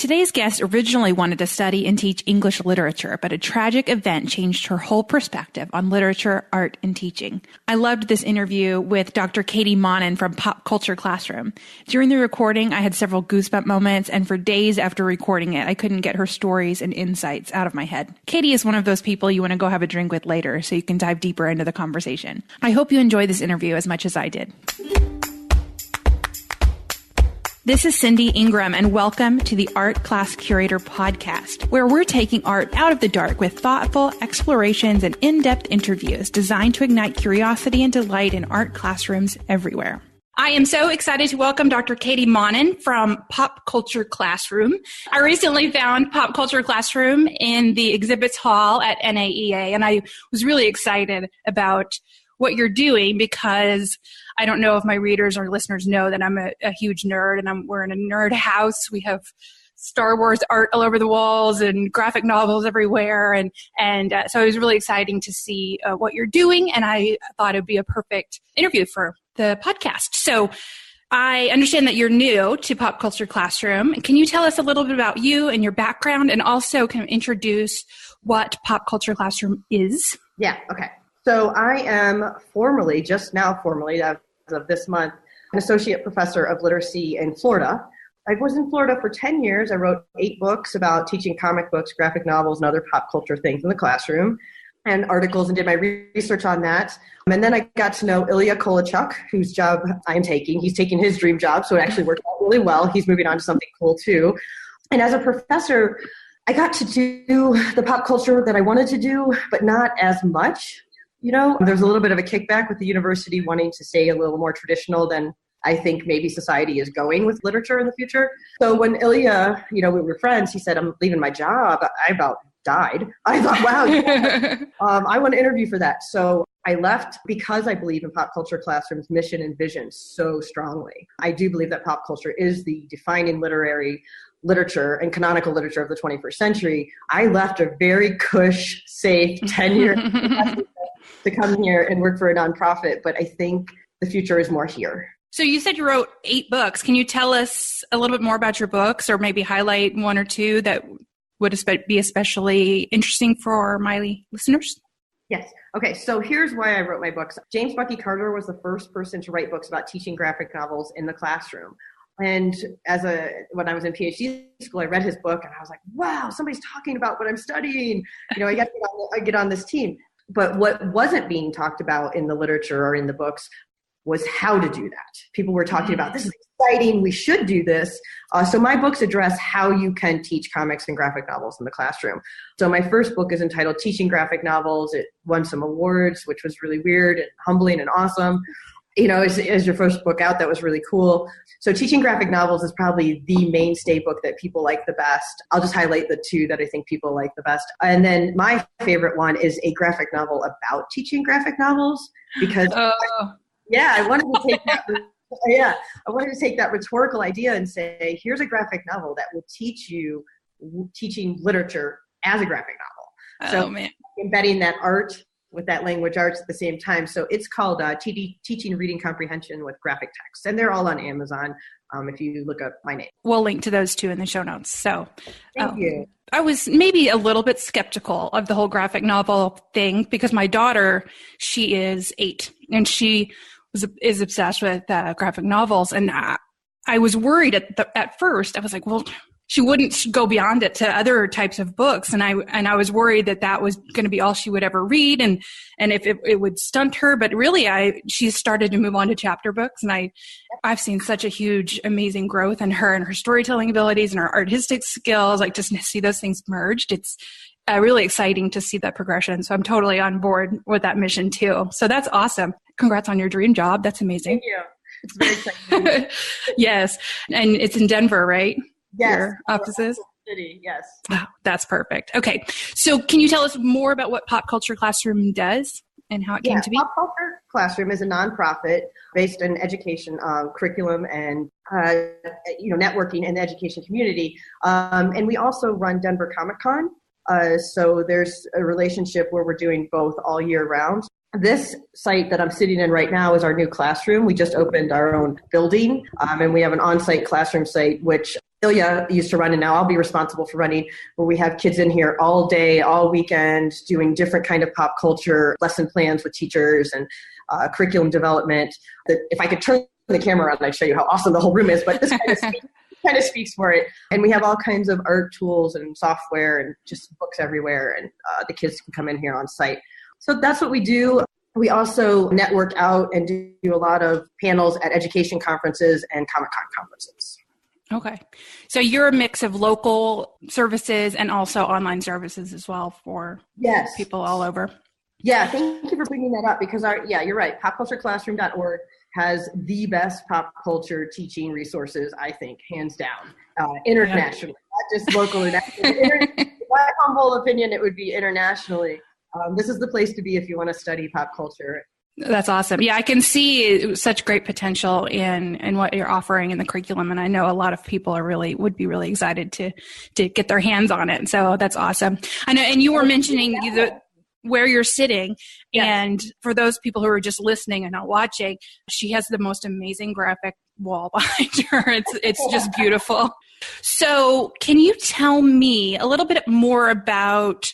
Today's guest originally wanted to study and teach English literature, but a tragic event changed her whole perspective on literature, art, and teaching. I loved this interview with Dr. Katie Monnin from Pop Culture Classroom. During the recording, I had several goosebump moments, and for days after recording it, I couldn't get her stories and insights out of my head. Katie is one of those people you want to go have a drink with later so you can dive deeper into the conversation. I hope you enjoy this interview as much as I did. This is Cindy Ingram, and welcome to the Art Class Curator podcast, where we're taking art out of the dark with thoughtful explorations and in-depth interviews designed to ignite curiosity and delight in art classrooms everywhere. I am so excited to welcome Dr. Katie Monnin from Pop Culture Classroom. I recently found Pop Culture Classroom in the exhibits hall at NAEA, and I was really excited about what you're doing because I don't know if my readers or listeners know that I'm a huge nerd, and we're in a nerd house. We have Star Wars art all over the walls and graphic novels everywhere. And so it was really exciting to see what you're doing. And I thought it'd be a perfect interview for the podcast. So I understand that you're new to Pop Culture Classroom. Can you tell us a little bit about you and your background, and also kind of introduce what Pop Culture Classroom is? Yeah. Okay. So I am formally, just now formally, as of this month, an associate professor of literacy in Florida. I was in Florida for 10 years. I wrote 8 books about teaching comic books, graphic novels, and other pop culture things in the classroom, and articles, and did my research on that. And then I got to know Ilya Kolachuk, whose job I am taking. He's taking his dream job, so it actually worked out really well. He's moving on to something cool too. And as a professor, I got to do the pop culture that I wanted to do, but not as much. You know, there's a little bit of a kickback with the university wanting to stay a little more traditional than I think maybe society is going with literature in the future. So when Ilya, we were friends, he said, I'm leaving my job. I about died. I thought, wow, I want to interview for that. So I left because I believe in Pop Culture Classroom's mission and vision so strongly. I do believe that pop culture is the defining literature and canonical literature of the 21st century. I left a very cush, safe 10-year to come here and work for a nonprofit, but I think the future is more here. So you said you wrote 8 books. Can you tell us a little bit more about your books, or maybe highlight one or two that would be especially interesting for my listeners? Yes. Okay, so here's why I wrote my books. James Bucky Carter was the first person to write books about teaching graphic novels in the classroom. And when I was in PhD school, I read his book and I was like, wow, somebody's talking about what I'm studying. I get on this team. But what wasn't being talked about in the literature or in the books was how to do that. People were talking about, this is exciting, we should do this. So my books address how you can teach comics and graphic novels in the classroom. So my first book is entitled Teaching Graphic Novels. It won some awards, which was really weird and humbling and awesome. As your first book out, that was really cool. So Teaching Graphic Novels is probably the mainstay book that people like the best. I'll just highlight the 2 that I think people like the best. And then my favorite one is a graphic novel about teaching graphic novels, because I wanted to take that. I wanted to take that rhetorical idea and say, here's a graphic novel that will teach you teaching literature as a graphic novel. Embedding that art with that language arts at the same time. So it's called Teaching Reading Comprehension with Graphic Text. And they're all on Amazon if you look up my name. We'll link to those 2 in the show notes. So thank you. I was maybe a little bit skeptical of the whole graphic novel thing because my daughter, she is 8, and she is obsessed with graphic novels. And I was worried at first. I was like, well, she wouldn't go beyond it to other types of books. And I was worried that was going to be all she would ever read. And if it would stunt her, but really she started to move on to chapter books. And I've seen such a huge, amazing growth in her and her storytelling abilities and her artistic skills, like just to see those things merged. It's really exciting to see that progression. So I'm totally on board with that mission too. So that's awesome. Congrats on your dream job. That's amazing. Thank you. It's very exciting. Yes. And it's in Denver, right? Yes. Your offices? City, yes. Wow, that's perfect. Okay. So can you tell us more about what Pop Culture Classroom does and how it came to be? Pop Culture Classroom is a nonprofit based in education, curriculum, and networking in the education community. And we also run Denver Comic Con. So there's a relationship where we're doing both all year round. This site that I'm sitting in right now is our new classroom. We just opened our own building, and we have an on-site classroom site, which Ilya used to run, and now I'll be responsible for running, where we have kids in here all day, all weekend, doing different kind of pop culture lesson plans with teachers and curriculum development. That if I could turn the camera on, I'd show you how awesome the whole room is, but this kind of speaks for it. And we have all kinds of art tools and software and just books everywhere, and the kids can come in here on site. So that's what we do. We also network out and do a lot of panels at education conferences and Comic-Con conferences. Okay. So you're a mix of local services and also online services as well for people all over. Yeah, thank you for bringing that up, because you're right. popcultureclassroom.org has the best pop culture teaching resources, I think, hands down, internationally, not just locally. In my humble opinion, it would be internationally. This is the place to be if you want to study pop culture. That's awesome. Yeah, I can see such great potential in what you're offering in the curriculum, and I know a lot of people would be really excited to get their hands on it. So that's awesome. I know, and you were mentioning where you're sitting, and for those people who are just listening and not watching, she has the most amazing graphic wall behind her. It's just beautiful. So, can you tell me a little bit more about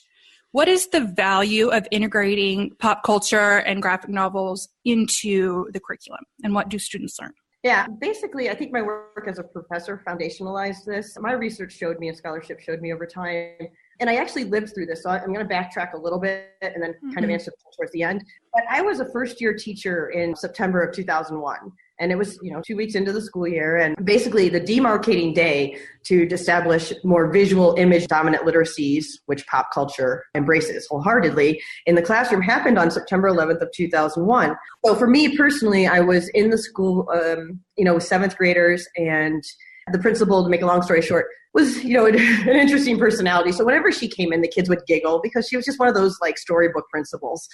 what is the value of integrating pop culture and graphic novels into the curriculum, and what do students learn? Yeah, basically, I think my work as a professor foundationalized this. My research showed me, and scholarship showed me over time, and I actually lived through this, so I'm going to backtrack a little bit and then kind of answer towards the end. But I was a first-year teacher in September of 2001, and it was 2 weeks into the school year, and basically the demarcating day to establish more visual image dominant literacies, which pop culture embraces wholeheartedly, in the classroom happened on September 11th of 2001. So for me personally, I was in the school, with seventh graders, and the principal, to make a long story short, was, an interesting personality. So whenever she came in, the kids would giggle because she was just one of those like storybook principals.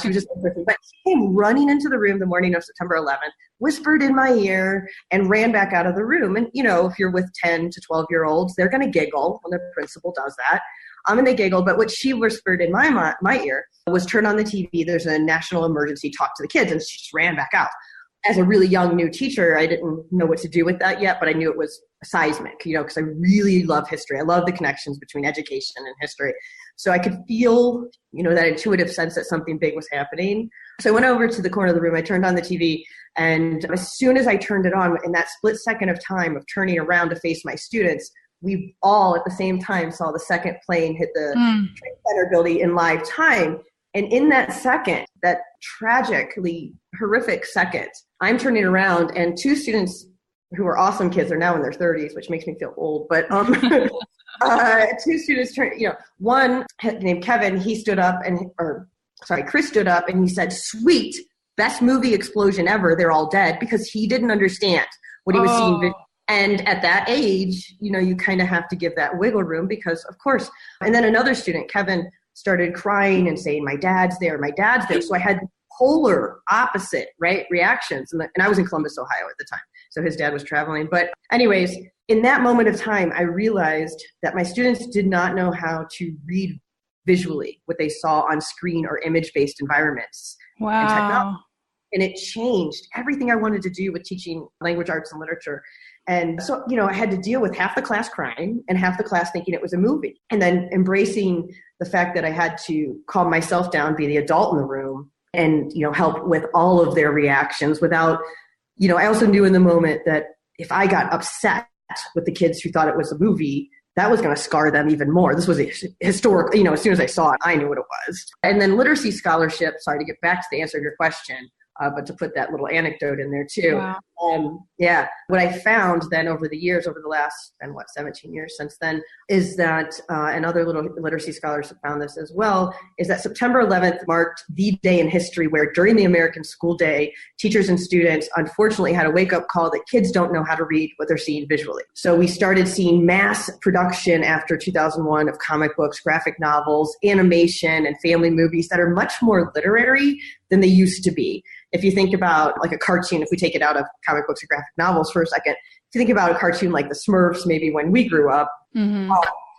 She was just, but she came running into the room the morning of September 11th, whispered in my ear, and ran back out of the room. And, if you're with 10 to 12-year-olds, they're going to giggle when the principal does that. And they giggled, but what she whispered in my ear was, turn on the TV, there's a national emergency, talk to the kids. And she just ran back out. As a really young new teacher, I didn't know what to do with that yet, but I knew it was seismic, because I really love history. I love the connections between education and history. So I could feel, that intuitive sense that something big was happening. So I went over to the corner of the room, I turned on the TV, and as soon as I turned it on, in that split second of time of turning around to face my students, we all at the same time saw the second plane hit the Trade Center building in live time. And in that second, that tragically horrific second, I'm turning around, and two students who are awesome kids, are now in their 30s, which makes me feel old, but two students one named Kevin, Chris stood up and he said, "Sweet, best movie explosion ever, they're all dead," because he didn't understand what he was seeing. And at that age, you kind of have to give that wiggle room, because of course. And then another student, Kevin, started crying and saying, my dad's there. So I had polar opposite, reactions. And I was in Columbus, Ohio at the time. So his dad was traveling. But anyways, in that moment of time, I realized that my students did not know how to read visually what they saw on screen or image-based environments. Wow. And technology. And it changed everything I wanted to do with teaching language arts and literature. And so, I had to deal with half the class crying and half the class thinking it was a movie. And then embracing the fact that I had to calm myself down, be the adult in the room, and, help with all of their reactions without, I also knew in the moment that if I got upset with the kids who thought it was a movie, that was going to scar them even more. This was a historic, as soon as I saw it, I knew what it was. And then literacy scholarship, sorry to get back to the answer to your question, but to put that little anecdote in there too. Wow. What I found then over the years, over the last, 17 years since then, is that, and other little literacy scholars have found this as well, is that September 11th marked the day in history where during the American school day, teachers and students unfortunately had a wake-up call that kids don't know how to read what they're seeing visually. So we started seeing mass production after 2001 of comic books, graphic novels, animation, and family movies that are much more literary than they used to be. If you think about like a cartoon, if we take it out of comic books or graphic novels for a second, if you think about a cartoon like the Smurfs, maybe when we grew up,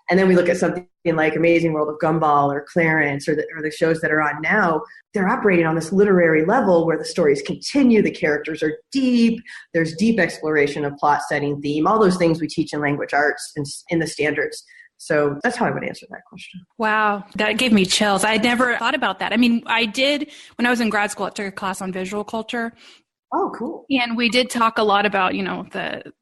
And then we look at something like Amazing World of Gumball or Clarence or the shows that are on now. They're operating on this literary level where the stories continue, the characters are deep, there's deep exploration of plot, setting, theme, all those things we teach in language arts and in the standards. So that's how I would answer that question. Wow. That gave me chills. I never thought about that. I mean, I did, when I was in grad school, I took a class on visual culture. Oh, cool. And we did talk a lot about,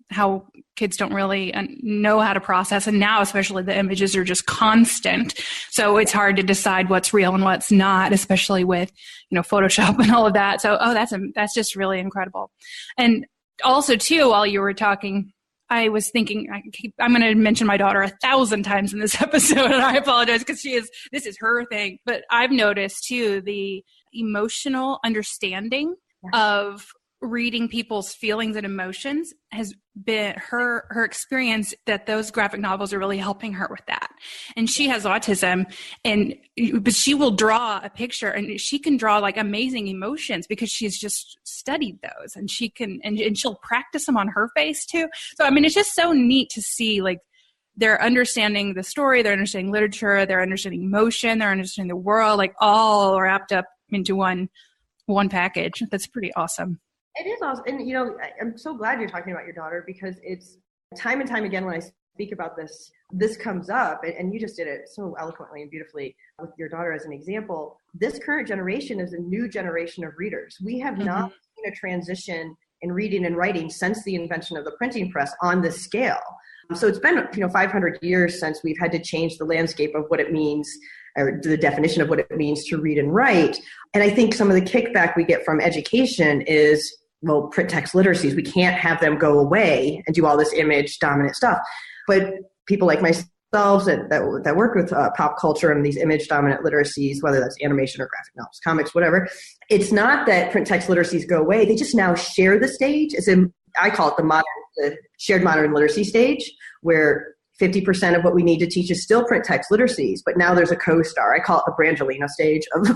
how kids don't really know how to process. And now, especially, the images are just constant. So it's hard to decide what's real and what's not, especially with, Photoshop and all of that. So, that's just really incredible. And also, too, while you were talking, I was thinking, I'm going to mention my daughter 1,000 times in this episode, and I apologize because this is her thing. But I've noticed, too, the emotional understanding of reading people's feelings and emotions has been her experience, that those graphic novels are really helping her with that. And she has autism, but she will draw a picture and she can draw like amazing emotions because she's just studied those, and she can, and she'll practice them on her face too. So, I mean, it's just so neat to see, like, they're understanding the story, they're understanding literature, they're understanding emotion, they're understanding the world, like all wrapped up into one package. That's pretty awesome. It is awesome. And, I'm so glad you're talking about your daughter, because it's time and time again when I speak about this comes up, and you just did it so eloquently and beautifully with your daughter as an example. This current generation is a new generation of readers. We have not seen a transition in reading and writing since the invention of the printing press on this scale. So it's been, 500 years since we've had to change the landscape of what it means, or the definition of what it means to read and write. And I think some of the kickback we get from education is, well, print text literacies, we can't have them go away and do all this image dominant stuff. But people like myself that work with pop culture and these image dominant literacies, whether that's animation or graphic novels, comics, whatever, it's not that print text literacies go away. They just now share the stage. I call it the shared modern literacy stage, where 50% of what we need to teach is still print text literacies, but now there's a co-star. I call it the Brangelina stage of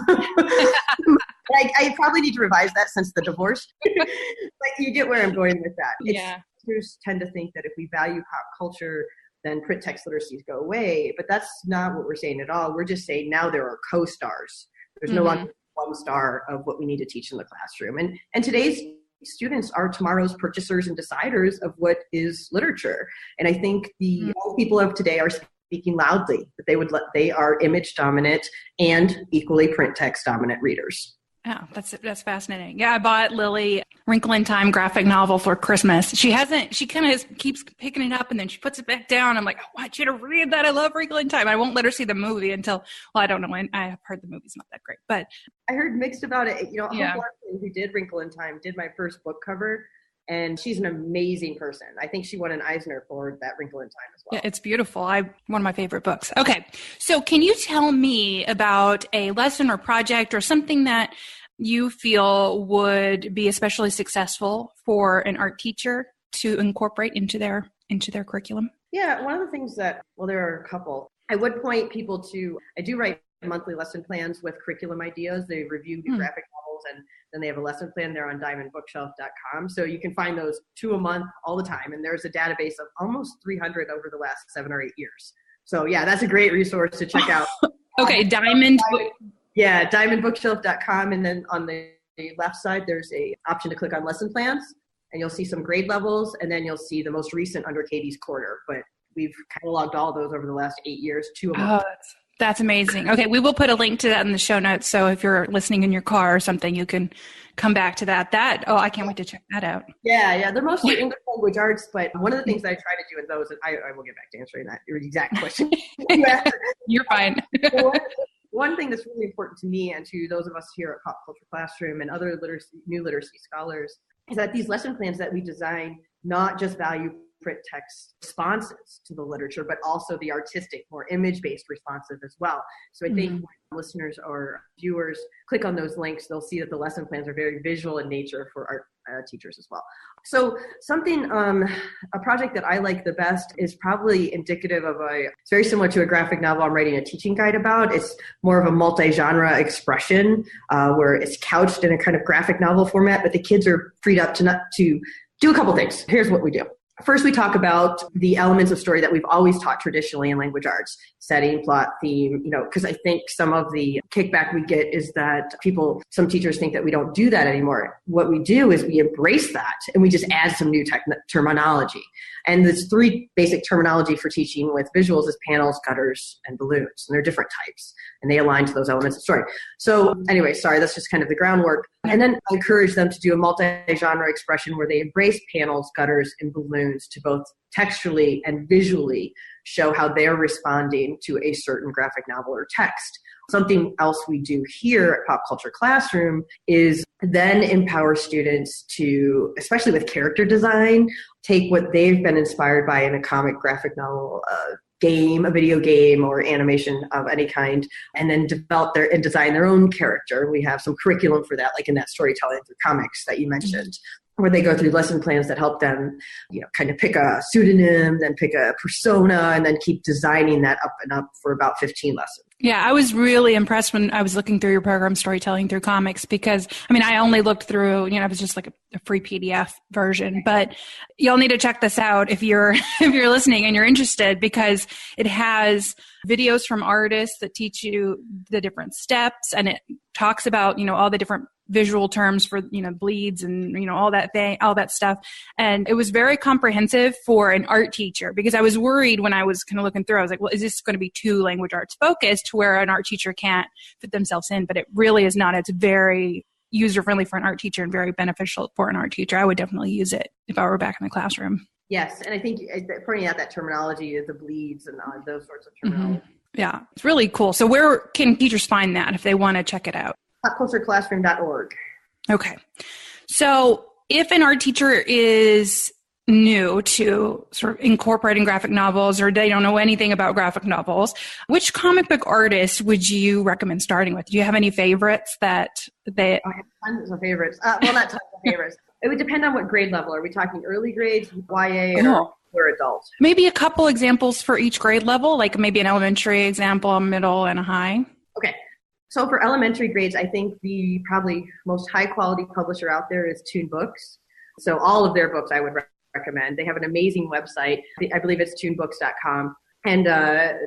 I probably need to revise that since the divorce. But you get where I'm going with that. Teachers tend to think that if we value pop culture, then print text literacies go away. But that's not what we're saying at all. We're just saying now there are co-stars. There's no longer one star of what we need to teach in the classroom. And today's students are tomorrow's purchasers and deciders of what is literature. And I think the young people of today are speaking loudly that they are image dominant and equally print text dominant readers. Oh, that's fascinating. Yeah, I bought Lily Wrinkle in Time graphic novel for Christmas. She kind of keeps picking it up and then she puts it back down. I'm like, I want you to read that. I love Wrinkle in Time. I won't let her see the movie until, I don't know when. I have heard the movie's not that great, but I heard mixed about it. Hope Larson, who did Wrinkle in Time, did my first book cover. And she's an amazing person. I think she won an Eisner for that Wrinkle in Time as well. Yeah, it's beautiful. One of my favorite books. Okay. So can you tell me about a lesson or project or something that you feel would be especially successful for an art teacher to incorporate into their curriculum? Yeah, one of the things there are a couple. I would point people to, I do write monthly lesson plans with curriculum ideas. They review the graphic novels, and then they have a lesson plan. They're on diamondbookshelf.com. So you can find those 2 a month all the time. And there's a database of almost 300 over the last 7 or 8 years. So yeah, that's a great resource to check out. Okay, Diamond. Yeah, diamondbookshelf.com. And then on the left side, there's a option to click on lesson plans, and you'll see some grade levels, and then you'll see the most recent under Katie's quarter. But we've cataloged all of those over the last 8 years, 2 a month. Oh, that's amazing. Okay, we will put a link to that in the show notes. So if you're listening in your car or something, you can come back to that. I can't wait to check that out. Yeah. They're mostly English language arts, but one of the things that I try to do in those, and I will get back to answering that, your exact question. You're fine. One thing that's really important to me and to those of us here at Pop Culture Classroom and other new literacy scholars is that these lesson plans that we design not just value print text responses to the literature, but also the artistic, more image-based responses as well. So I think when listeners or viewers click on those links, they'll see that the lesson plans are very visual in nature for art teachers as well. So a project that I like the best is probably indicative of it's very similar to a graphic novel I'm writing a teaching guide about. It's more of a multi-genre expression where it's couched in a kind of graphic novel format, but the kids are freed up to do a couple things. Here's what we do. First, we talk about the elements of story that we've always taught traditionally in language arts: setting, plot, theme, because I think some of the kickback we get is that some teachers think that we don't do that anymore. What we do is we embrace that and we just add some new terminology. And there's 3 basic terminology for teaching with visuals is panels, gutters, and balloons. And they're different types and they align to those elements of story. So anyway, sorry, that's just kind of the groundwork. And then I encourage them to do a multi-genre expression where they embrace panels, gutters, and balloons to both textually and visually show how they're responding to a certain graphic novel or text. Something else we do here at Pop Culture Classroom is then empower students to, especially with character design, take what they've been inspired by in a comic, graphic novel, game, a video game, or animation of any kind, and then develop and design their own character. We have some curriculum for that, like in that storytelling through comics that you mentioned, where they go through lesson plans that help them, kind of pick a pseudonym, then pick a persona, and then keep designing that up and up for about 15 lessons. Yeah, I was really impressed when I was looking through your program, Storytelling Through Comics, because, I only looked through, it was just like a free PDF version, but you'll need to check this out if you're listening and you're interested, because it has videos from artists that teach you the different steps, and it talks about, all the different visual terms for, bleeds and, all that stuff. And it was very comprehensive for an art teacher, because I was worried when I was kind of looking through, I was like, well, is this going to be too language arts focused where an art teacher can't fit themselves in? But it really is not. It's very user-friendly for an art teacher and very beneficial for an art teacher. I would definitely use it if I were back in the classroom. Yes. And I think pointing out that terminology is the bleeds and those sorts of terminology. Mm-hmm. Yeah, it's really cool. So where can teachers find that if they want to check it out? popcultureclassroom.org. Okay. So if an art teacher is new to sort of incorporating graphic novels, or they don't know anything about graphic novels, which comic book artist would you recommend starting with? Do you have any favorites that they... I have tons of favorites. Well, not tons of favorites. It would depend on what grade level. Are we talking early grades, YA, or adults? Maybe a couple examples for each grade level, like maybe an elementary example, a middle, and a high. Okay. So for elementary grades, I think the probably most high-quality publisher out there is Toon Books. So all of their books I would recommend. They have an amazing website. I believe it's toonbooks.com. And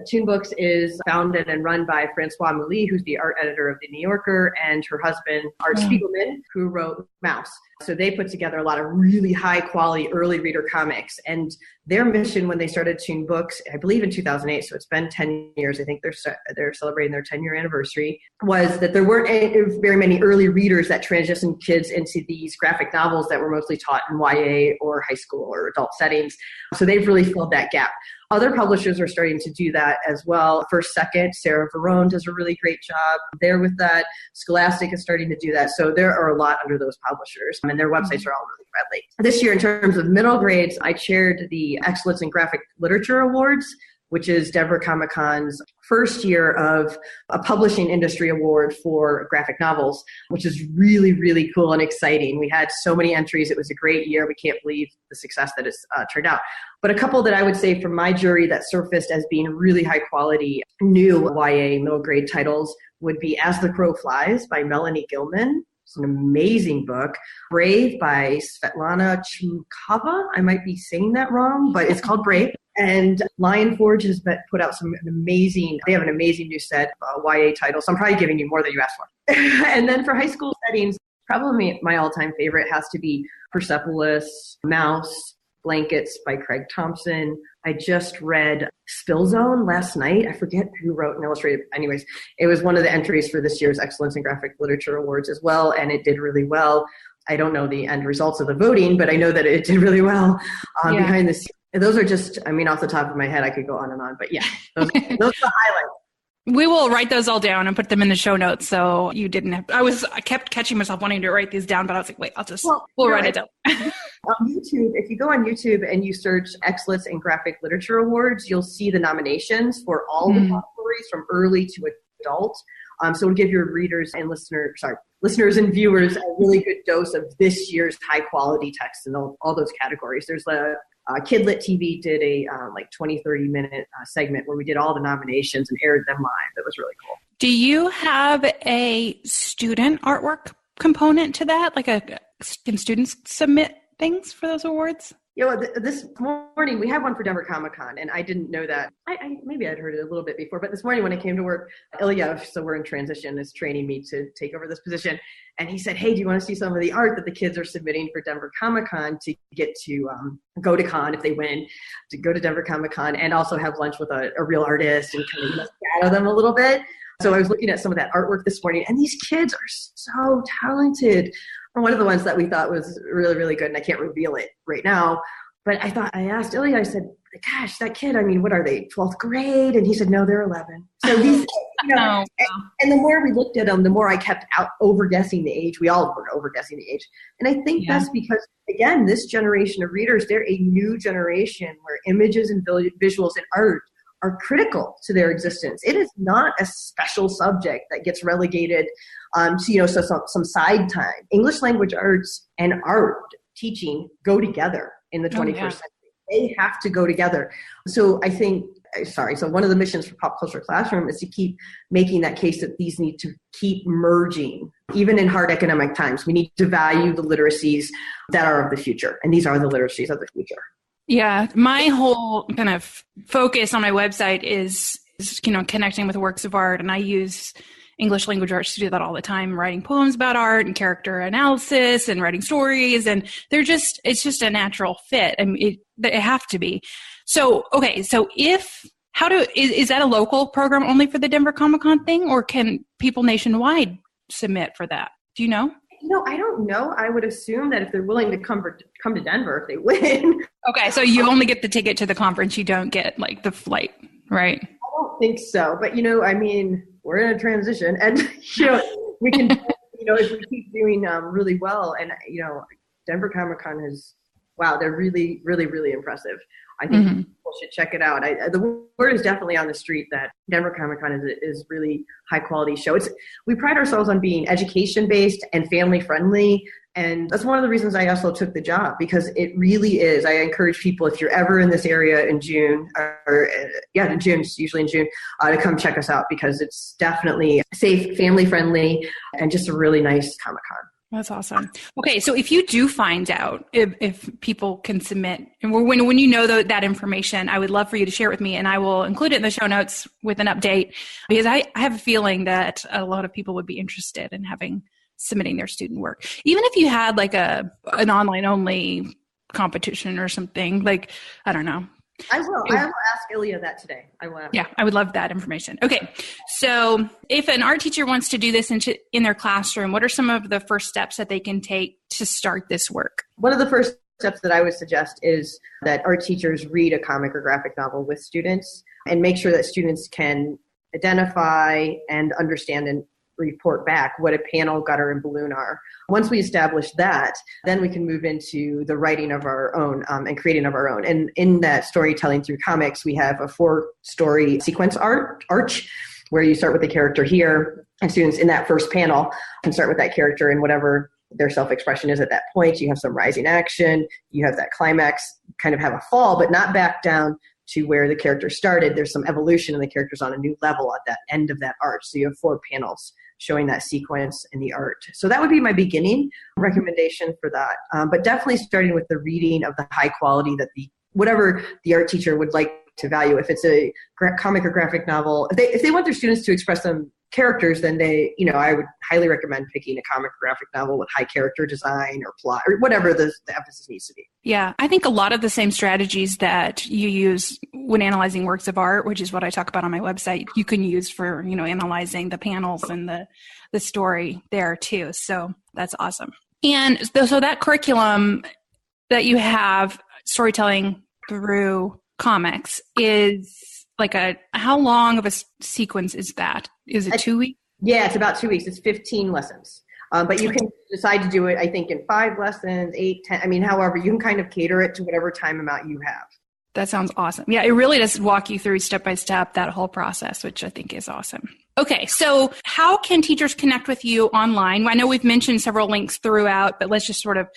Toon Books is founded and run by Francois Mouly, who's the art editor of The New Yorker, and her husband, Art Spiegelman, who wrote Mouse. So they put together a lot of really high-quality early reader comics. And their mission when they started Toon Books, I believe in 2008, so it's been 10 years. I think they're celebrating their 10-year anniversary, was that there weren't very many early readers that transitioned kids into these graphic novels that were mostly taught in YA or high school or adult settings. So they've really filled that gap. Other publishers are starting to do that as well. First Second, Sarah Verone does a really great job there with that. Scholastic is starting to do that. So there are a lot under those publishers, and their websites are all really friendly. This year, in terms of middle grades, I chaired the Excellence in Graphic Literature Awards, which is Denver Comic-Con's first year of a publishing industry award for graphic novels, which is really, really cool and exciting. We had so many entries. It was a great year. We can't believe the success that it's turned out. But a couple that I would say from my jury that surfaced as being really high quality new YA middle grade titles would be As the Crow Flies by Melanie Gilman. It's an amazing book. Brave by Svetlana Chumkova. I might be saying that wrong, but it's called Brave. And Lion Forge has put out they have an amazing new set of YA titles. So I'm probably giving you more than you asked for. And then for high school settings, probably my all-time favorite has to be Persepolis, Mouse, Blankets by Craig Thompson. I just read Spill Zone last night. I forget who wrote and illustrated. Anyways, it was one of the entries for this year's Excellence in Graphic Literature Awards as well, and it did really well. I don't know the end results of the voting, but I know that it did really well behind the scenes. Those are just, off the top of my head, I could go on and on, but yeah, those are the highlights. We will write those all down and put them in the show notes. So you didn't have, I kept catching myself wanting to write these down, but I was like, wait, we'll write it down. On YouTube, if you go on YouTube and you search Excellence in Graphic Literature Awards, you'll see the nominations for all the categories from early to adult. So it'll give your readers and listeners and viewers a really good dose of this year's high quality text in all those categories. There's Kidlit TV did a 20, 30-minute segment where we did all the nominations and aired them live. That was really cool. Do you have a student artwork component to that? Can students submit things for those awards? This morning we have one for Denver Comic-Con, and I didn't know that. Maybe I'd heard it a little bit before, but this morning when I came to work, Ilya, so we're in transition, is training me to take over this position. And he said, hey, do you want to see some of the art that the kids are submitting for Denver Comic-Con to get to go to con if they win, to go to Denver Comic-Con and also have lunch with a real artist and kind of shadow them a little bit. So I was looking at some of that artwork this morning, and these kids are so talented. One of the ones that we thought was really, really good, and I can't reveal it right now, but I asked Ilya, I said, gosh, that kid, what are they, 12th grade? And he said, no, they're 11. So these, and the more we looked at them, the more I kept over-guessing the age. We all were over-guessing the age. And I think that's because, again, this generation of readers, they're a new generation where images and visuals and art are critical to their existence. It is not a special subject that gets relegated to, some side time. English language arts and art teaching go together in the 21st century. They have to go together. So I think, so one of the missions for Pop Culture Classroom is to keep making that case that these need to keep merging. Even in hard economic times, we need to value the literacies that are of the future. And these are the literacies of the future. Yeah, my whole kind of focus on my website is connecting with works of art, and I use English language arts to do that all the time, writing poems about art and character analysis and writing stories, and it's just a natural fit. They have to be. So, okay, so is that a local program only for the Denver Comic-Con thing, or can people nationwide submit for that? Do you know? I don't know. I would assume that if they're willing to come to Denver, if they win. Okay, so you only get the ticket to the conference. You don't get like the flight, right? I don't think so. But, we're in a transition, and, we can, if we keep doing really well, and, Denver Comic-Con they're really, really, really impressive. I think people should check it out. The word is definitely on the street that Denver Comic-Con is really high quality show. We pride ourselves on being education based and family friendly. And that's one of the reasons I also took the job, because it really is. I encourage people, if you're ever in this area in June, in June, it's usually in June, to come check us out, because it's definitely safe, family friendly, and just a really nice Comic-Con. That's awesome. Okay, so if you do find out if people can submit, and when you know that information, I would love for you to share it with me, and I will include it in the show notes with an update, because I have a feeling that a lot of people would be interested in submitting their student work. Even if you had like an online only competition or something, like, I don't know. I will ask Ilya that today. I would love that information. Okay. So if an art teacher wants to do this in their classroom, what are some of the first steps that they can take to start this work? One of the first steps that I would suggest is that art teachers read a comic or graphic novel with students, and make sure that students can identify and understand and report back what a panel, gutter, and balloon are. Once we establish that, then we can move into the writing of our own and creating of our own. And in that storytelling through comics, we have a 4-story sequence arch, where you start with the character here, and students in that first panel can start with that character and whatever their self-expression is at that point. You have some rising action, you have that climax, kind of have a fall, but not back down to where the character started. There's some evolution, and the character's on a new level at that end of that arch. So you have 4 panels showing that sequence in the art. So that would be my beginning recommendation for that. But definitely starting with the reading of the high quality that whatever the art teacher would like to value. If it's a comic or graphic novel, if they want their students to express them characters, then I would highly recommend picking a comic or graphic novel with high character design or plot or whatever the emphasis needs to be. Yeah, I think a lot of the same strategies that you use when analyzing works of art, which is what I talk about on my website, you can use for, analyzing the panels and the story there too. So that's awesome. And so that curriculum that you have, storytelling through comics, is like how long of a sequence is that? Is it 2 weeks? Yeah, it's about 2 weeks. It's 15 lessons. But you can decide to do it, I think, in 5 lessons, 8, 10. However, you can kind of cater it to whatever time amount you have. That sounds awesome. Yeah, it really does walk you through step by step that whole process, which I think is awesome. Okay, so how can teachers connect with you online? I know we've mentioned several links throughout, but let's just sort of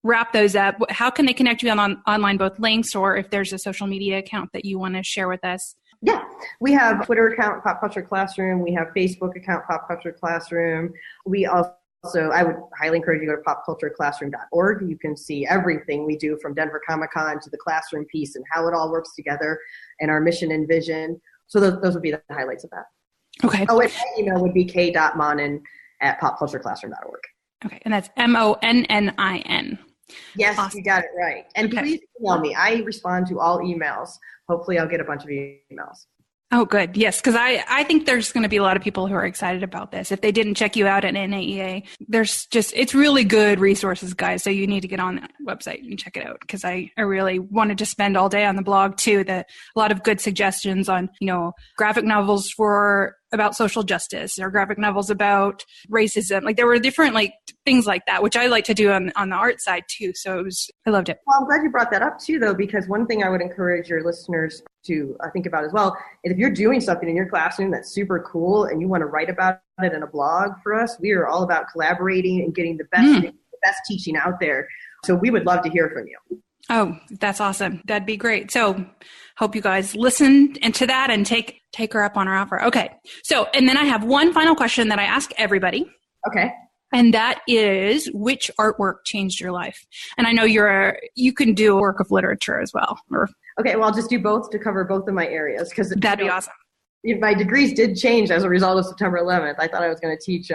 wrap those up. How can they connect you online, both links, or if there's a social media account that you want to share with us? Yeah, we have Twitter account, Pop Culture Classroom. We have Facebook account, Pop Culture Classroom. We also also, I would highly encourage you to go to popcultureclassroom.org. You can see everything we do from Denver Comic Con to the classroom piece and how it all works together and our mission and vision. So those would be the highlights of that. Okay. Oh, and my email would be k.monnin@popcultureclassroom.org. Okay. And that's MONNIN. Yes, awesome. You got it right. And please email me. I respond to all emails. Hopefully I'll get a bunch of emails. Oh, good. Yes, because I think there's going to be a lot of people who are excited about this. If they didn't check you out at NAEA, it's really good resources, guys. So you need to get on that website and check it out, because I really wanted to spend all day on the blog too. A lot of good suggestions on, graphic novels about social justice or graphic novels about racism. Like there were different things like that, which I like to do on the art side too. So I loved it. Well, I'm glad you brought that up too, though, because one thing I would encourage your listeners to think about as well is if you're doing something in your classroom that's super cool and you want to write about it in a blog for us, we are all about collaborating and getting the best teaching out there. So we would love to hear from you. Oh, that's awesome. That'd be great. So hope you guys listened to that and take her up on her offer. Okay. So, and then I have one final question that I ask everybody. Okay. And that is, which artwork changed your life? And I know you can do a work of literature as well. Okay. Well, I'll just do both to cover both of my areas. Because that'd be awesome. My degrees did change as a result of September 11th. I thought I was going to teach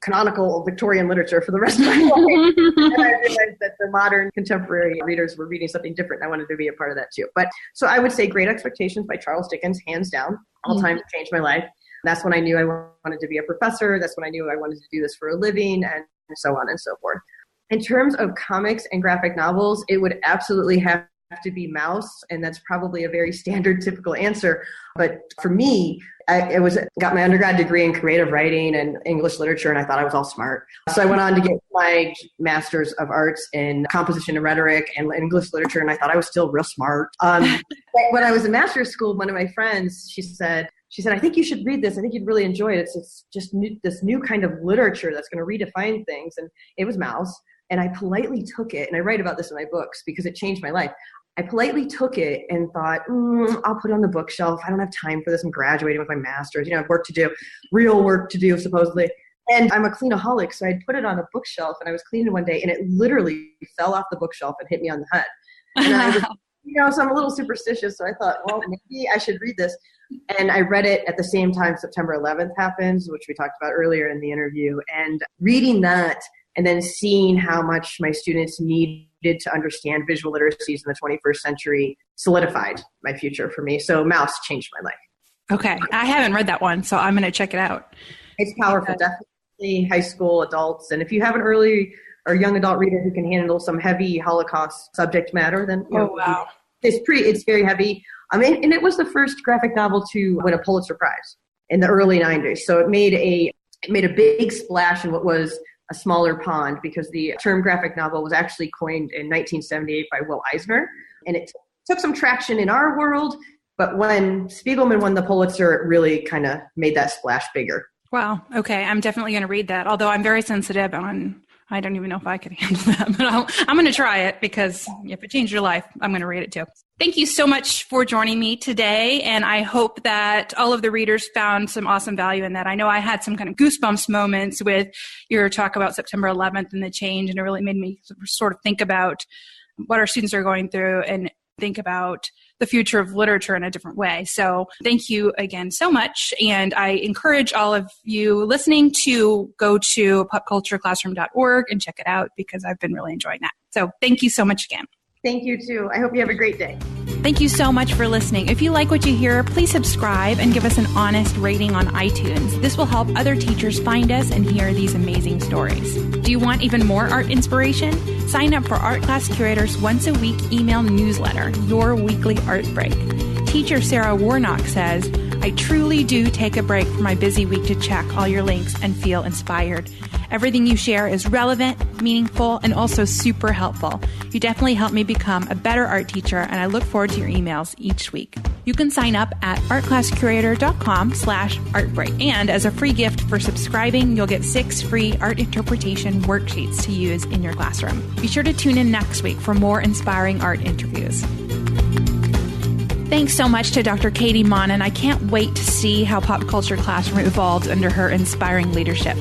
canonical Victorian literature for the rest of my life. And I realized that the modern contemporary readers were reading something different. I wanted to be a part of that too. But so I would say Great Expectations by Charles Dickens, hands down, all time changed my life. That's when I knew I wanted to be a professor. That's when I knew I wanted to do this for a living, and so on and so forth. In terms of comics and graphic novels, it would absolutely have to be Mouse, and that's probably a very standard, typical answer. But for me, I got my undergrad degree in creative writing and English literature, and I thought I was all smart. So I went on to get my master's of arts in composition and rhetoric and English literature, and I thought I was still real smart. When I was in master's school, one of my friends, she said, I think you should read this. I think you'd really enjoy it. It's just this new kind of literature that's going to redefine things. And it was Mouse. And I politely took it, and I write about this in my books because it changed my life. I politely took it and thought, I'll put it on the bookshelf. I don't have time for this. I'm graduating with my master's. I have work to do, real work to do, supposedly. And I'm a cleanaholic, so I'd put it on a bookshelf, and I was cleaning one day, and it literally fell off the bookshelf and hit me on the head. And I was, so I'm a little superstitious, so I thought, well, maybe I should read this. And I read it at the same time September 11th happens, which we talked about earlier in the interview. And reading that and then seeing how much my students needed to understand visual literacies in the 21st century solidified my future for me. So Mouse changed my life. Okay. I haven't read that one, so I'm going to check it out. It's powerful, definitely high school adults. And if you have an early or young adult reader who can handle some heavy Holocaust subject matter, then wow. It's very heavy. And it was the first graphic novel to win a Pulitzer Prize in the early 90s. So it made a big splash in what was a smaller pond, because the term graphic novel was actually coined in 1978 by Will Eisner. And it took some traction in our world, but when Spiegelman won the Pulitzer, it really kind of made that splash bigger. Wow. Okay. I'm definitely going to read that, although I'm very sensitive on, I don't even know if I could handle that, but I'm going to try it, because if it changed your life, I'm going to read it too. Thank you so much for joining me today, and I hope that all of the readers found some awesome value in that. I know I had some kind of goosebumps moments with your talk about September 11th and the change, and it really made me sort of think about what our students are going through and think about the future of literature in a different way. So thank you again so much. And I encourage all of you listening to go to popcultureclassroom.org and check it out, because I've been really enjoying that. So thank you so much again. Thank you too. I hope you have a great day. Thank you so much for listening. If you like what you hear, please subscribe and give us an honest rating on iTunes. This will help other teachers find us and hear these amazing stories. Do you want even more art inspiration? Sign up for Art Class Curator's once a week email newsletter, Your Weekly Art Break. Teacher Sarah Warnock says, I truly do take a break from my busy week to check all your links and feel inspired. Everything you share is relevant, meaningful, and also super helpful. You definitely help me become a better art teacher, and I look forward to your emails each week. You can sign up at artclasscurator.com/artbreak. And as a free gift for subscribing, you'll get 6 free art interpretation worksheets to use in your classroom. Be sure to tune in next week for more inspiring art interviews. Thanks so much to Dr. Katie Monnin. I can't wait to see how Pop Culture Classroom evolves under her inspiring leadership.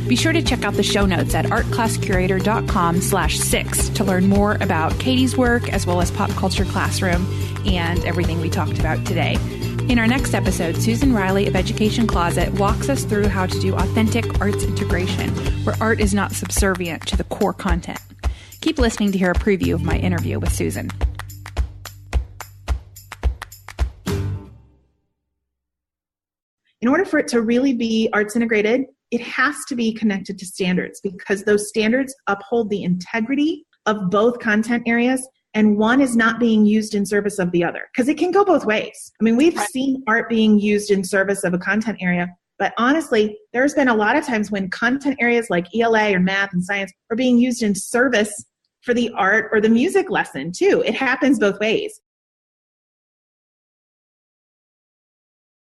Be sure to check out the show notes at artclasscurator.com/6 to learn more about Katie's work as well as Pop Culture Classroom and everything we talked about today. In our next episode, Susan Riley of Education Closet walks us through how to do authentic arts integration, where art is not subservient to the core content. Keep listening to hear a preview of my interview with Susan. In order for it to really be arts integrated, it has to be connected to standards, because those standards uphold the integrity of both content areas, and one is not being used in service of the other, because it can go both ways. I mean, we've seen art being used in service of a content area, but honestly, there's been a lot of times when content areas like ELA or math and science are being used in service for the art or the music lesson too. It happens both ways.